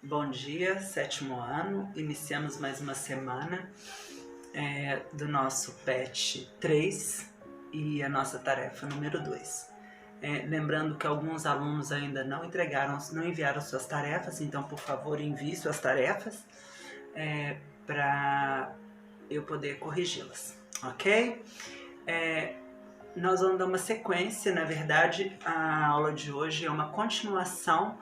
Bom dia, sétimo ano. Iniciamos mais uma semana do nosso PET 3 e a nossa tarefa número 2. Lembrando que alguns alunos ainda não enviaram suas tarefas, então por favor envie suas tarefas para eu poder corrigi-las, ok? Nós vamos dar uma sequência, na verdade a aula de hoje é uma continuação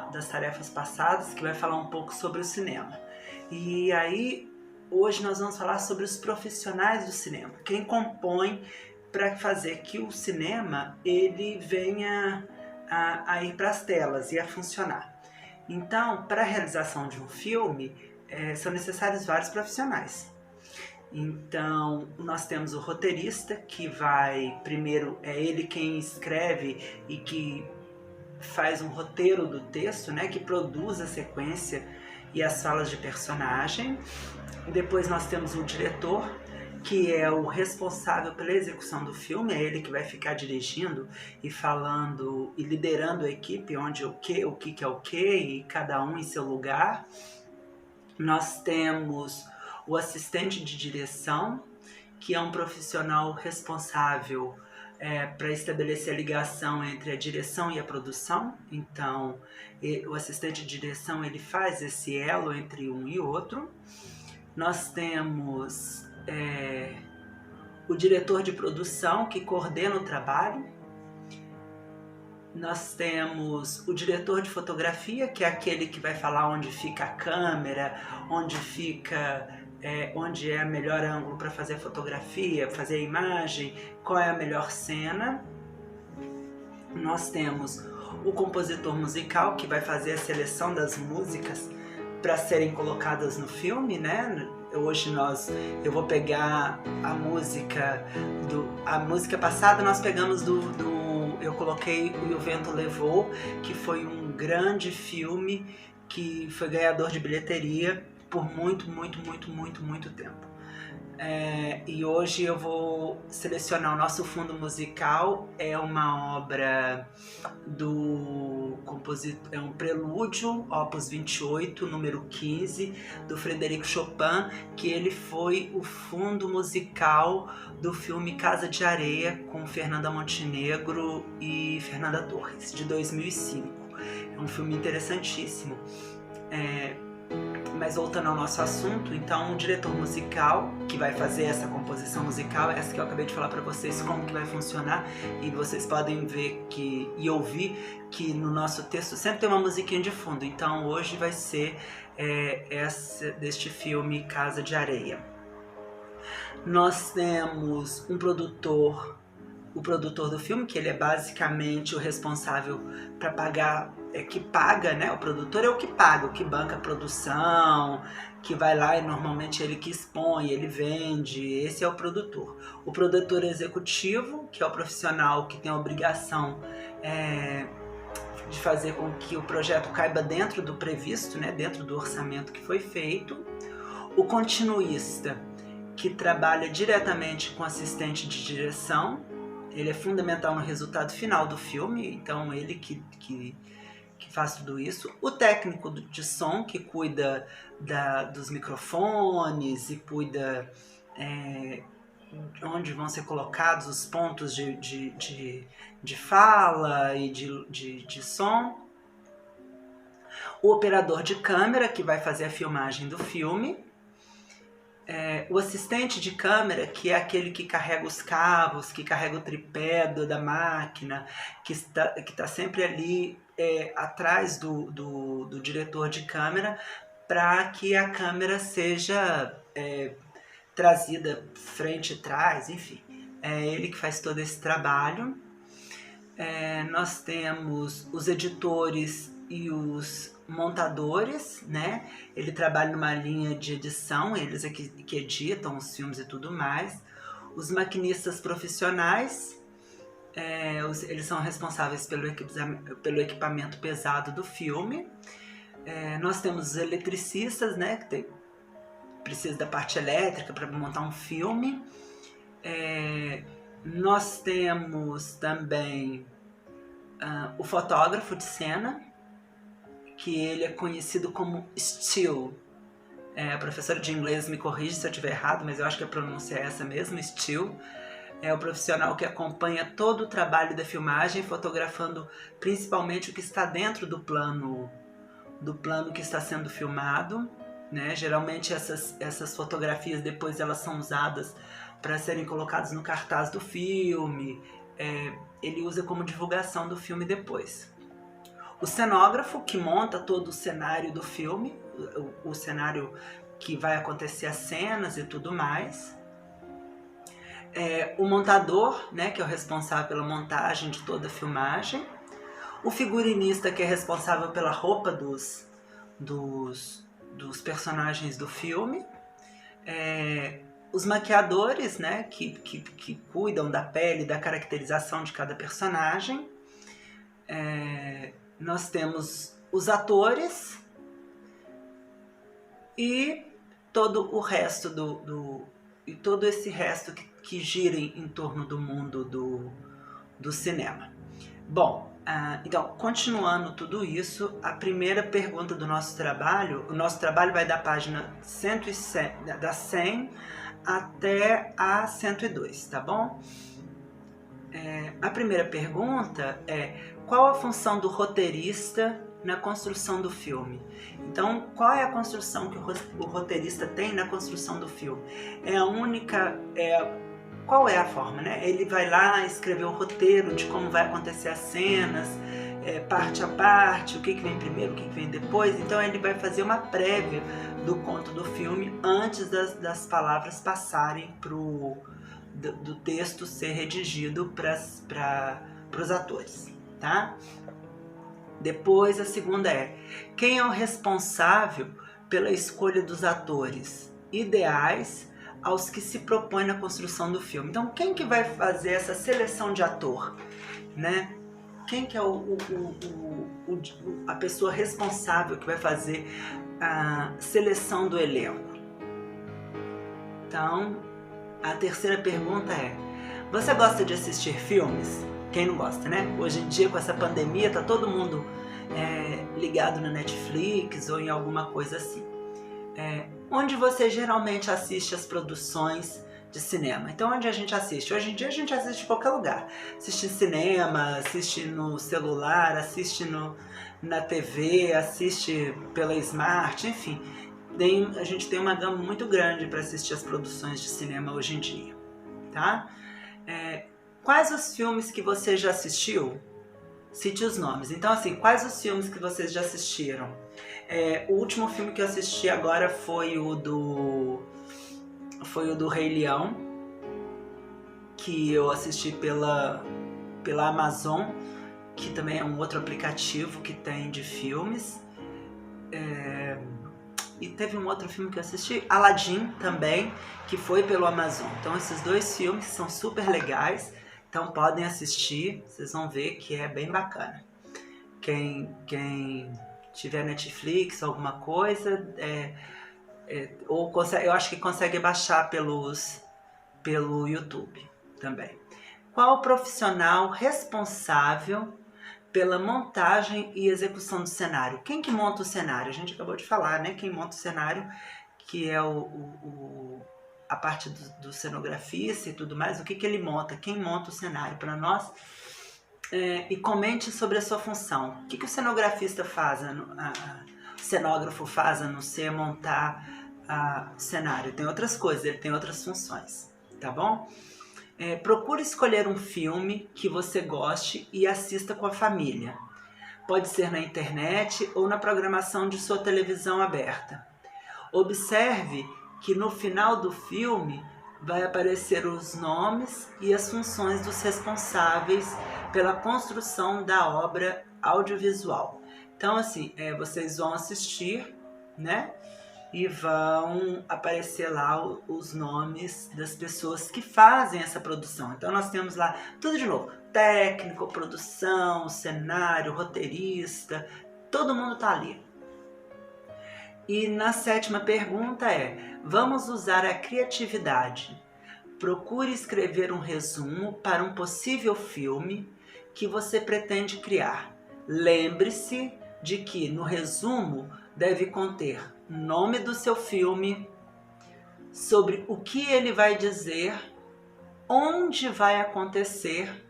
das tarefas passadas, que vai falar um pouco sobre o cinema. E aí, hoje nós vamos falar sobre os profissionais do cinema, quem compõe para fazer que o cinema ele venha a ir para as telas e a funcionar. Então, para a realização de um filme, são necessários vários profissionais. Então, nós temos o roteirista, que primeiro, é ele quem escreve e que faz um roteiro do texto, né, que produz a sequência e as falas de personagem. Depois nós temos o diretor, que é o responsável pela execução do filme, é ele que vai ficar dirigindo e falando e liderando a equipe, onde o que é o que, e cada um em seu lugar. Nós temos o assistente de direção, que é um profissional responsável para estabelecer a ligação entre a direção e a produção. Então, o assistente de direção ele faz esse elo entre um e outro. Nós temos o diretor de produção, que coordena o trabalho. Nós temos o diretor de fotografia, que é aquele que vai falar onde fica a câmera, onde é o melhor ângulo para fazer a fotografia, fazer a imagem, qual é a melhor cena. Nós temos o compositor musical, que vai fazer a seleção das músicas para serem colocadas no filme, né? Hoje eu vou pegar a música passada, nós pegamos eu coloquei o E o Vento Levou, que foi um grande filme que foi ganhador de bilheteria por muito tempo. E hoje eu vou selecionar o nosso fundo musical. É uma obra do compositor, é um prelúdio, opus 28, número 15, do Frederico Chopin, que ele foi o fundo musical do filme Casa de Areia, com Fernanda Montenegro e Fernanda Torres, de 2005. É um filme interessantíssimo. Mas voltando ao nosso assunto, então o diretor musical, que vai fazer essa composição musical, essa que eu acabei de falar para vocês como que vai funcionar, e vocês podem ver e ouvir que no nosso texto sempre tem uma musiquinha de fundo. Então hoje vai ser deste filme Casa de Areia. Nós temos o produtor do filme, que ele é basicamente o responsável para pagar, que paga, né? O produtor é o que paga, o que banca a produção, que vai lá e normalmente ele que expõe, ele vende. Esse é o produtor. O produtor executivo, que é o profissional que tem a obrigação de fazer com que o projeto caiba dentro do previsto, né? Dentro do orçamento que foi feito. O continuista, que trabalha diretamente com assistente de direção. Ele é fundamental no resultado final do filme, então ele que faz tudo isso. O técnico de som, que cuida dos microfones e cuida onde vão ser colocados os pontos de fala e de som. O operador de câmera, que vai fazer a filmagem do filme. O assistente de câmera, que é aquele que carrega os cabos, que carrega o tripé da máquina, que está sempre ali atrás do diretor de câmera, para que a câmera seja trazida frente e trás, enfim. É ele que faz todo esse trabalho. Nós temos os editores e os montadores, né? Ele trabalha numa linha de edição, eles é que editam os filmes e tudo mais. Os maquinistas profissionais, eles são responsáveis pelo equipamento pesado do filme. Nós temos os eletricistas, né? Que precisa da parte elétrica para montar um filme. Nós temos também o fotógrafo de cena, que ele é conhecido como still. A professora de inglês me corrige se eu estiver errado, mas eu acho que a pronúncia é essa mesmo, still. É o profissional que acompanha todo o trabalho da filmagem, fotografando principalmente o que está dentro do plano que está sendo filmado, né? Geralmente essas fotografias depois elas são usadas para serem colocadas no cartaz do filme. Ele usa como divulgação do filme depois. O cenógrafo, que monta todo o cenário do filme, o cenário que vai acontecer as cenas e tudo mais. O montador, né, que é o responsável pela montagem de toda a filmagem. O figurinista, que é responsável pela roupa dos personagens do filme. Os maquiadores, né, que cuidam da pele, da caracterização de cada personagem. Nós temos os atores e todo o resto e todo esse resto que gira em torno do mundo do cinema. Bom, então, continuando tudo isso, a primeira pergunta do nosso trabalho, o nosso trabalho vai da página 100 até a 102, tá bom? A primeira pergunta é: qual a função do roteirista na construção do filme? Então, qual é a construção que o roteirista tem na construção do filme? Qual é a forma, né? Ele vai lá escrever o roteiro de como vai acontecer as cenas, parte a parte, o que vem primeiro, o que vem depois. Então ele vai fazer uma prévia do conto do filme antes das palavras passarem do texto ser redigido para os atores, tá? Depois a segunda é: quem é o responsável pela escolha dos atores ideais aos que se propõe na construção do filme? Então, quem que vai fazer essa seleção de ator, né? Quem que é a pessoa responsável que vai fazer a seleção do elenco? Então, a terceira pergunta é: você gosta de assistir filmes? Quem não gosta, né? Hoje em dia, com essa pandemia, tá todo mundo ligado na Netflix ou em alguma coisa assim. Onde você geralmente assiste as produções de cinema? Então, onde a gente assiste? Hoje em dia a gente assiste em qualquer lugar. Assiste em cinema, assiste no celular, assiste na TV, assiste pela Smart, enfim. A gente tem uma gama muito grande para assistir as produções de cinema hoje em dia, tá? Quais os filmes que você já assistiu? Cite os nomes. Então, assim, quais os filmes que vocês já assistiram? O último filme que eu assisti agora foi o do Rei Leão, que eu assisti pela Amazon, que também é um outro aplicativo que tem de filmes. E teve um outro filme que eu assisti, Aladdin também, que foi pelo Amazon. Então esses dois filmes são super legais, então podem assistir, vocês vão ver que é bem bacana. Quem tiver Netflix, alguma coisa, eu acho que consegue baixar pelo YouTube também. Qual o profissional responsável pela montagem e execução do cenário? Quem que monta o cenário? A gente acabou de falar, né? Quem monta o cenário, que é a parte do cenografista e tudo mais. O que ele monta? Quem monta o cenário para nós? E comente sobre a sua função. O que o cenografista faz, o cenógrafo faz a não ser montar o cenário? Tem outras coisas, ele tem outras funções, tá bom? Procure escolher um filme que você goste e assista com a família. Pode ser na internet ou na programação de sua televisão aberta. Observe que no final do filme vai aparecer os nomes e as funções dos responsáveis pela construção da obra audiovisual. Então, assim, vocês vão assistir, né? E vão aparecer lá os nomes das pessoas que fazem essa produção. Então nós temos lá tudo de novo: técnico, produção, cenário, roteirista, todo mundo tá ali. E na sétima pergunta vamos usar a criatividade. Procure escrever um resumo para um possível filme que você pretende criar. Lembre-se de que no resumo deve conter o nome do seu filme, sobre o que ele vai dizer, onde vai acontecer,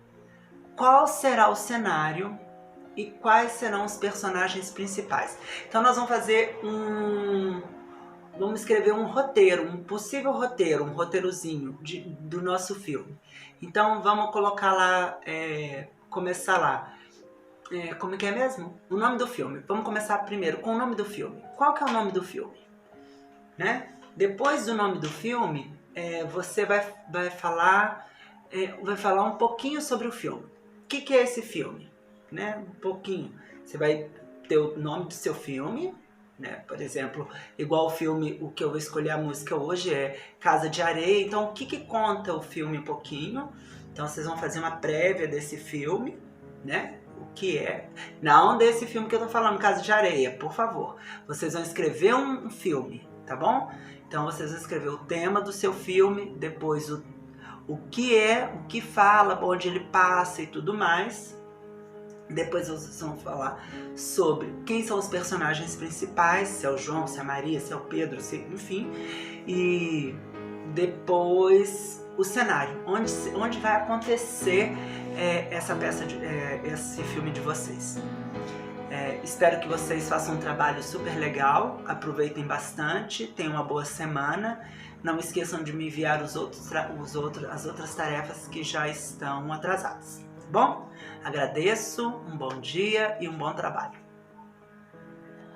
qual será o cenário e quais serão os personagens principais. Então nós vamos fazer vamos escrever um roteiro, um possível roteiro, um roteirozinho do nosso filme. Então vamos colocar lá, começar lá. Como é que é mesmo? O nome do filme. Vamos começar primeiro com o nome do filme. Qual que é o nome do filme? Né? Depois do nome do filme, você vai falar um pouquinho sobre o filme. O que é esse filme? Né? Um pouquinho. Você vai ter o nome do seu filme, né? Por exemplo, igual o filme, o que eu vou escolher a música hoje é Casa de Areia. Então, o que conta o filme um pouquinho? Então, vocês vão fazer uma prévia desse filme, né? O que é? Não desse filme que eu tô falando, Casa de Areia, por favor. Vocês vão escrever um filme, tá bom? Então, vocês vão escrever o tema do seu filme, depois o que é, o que fala, onde ele passa e tudo mais. Depois vocês vão falar sobre quem são os personagens principais, se é o João, se é a Maria, se é o Pedro, enfim. E depois o cenário, onde vai acontecer essa peça, esse filme de vocês. Espero que vocês façam um trabalho super legal, aproveitem bastante, tenham uma boa semana. Não esqueçam de me enviar as outras tarefas que já estão atrasadas. Bom, agradeço, um bom dia e um bom trabalho.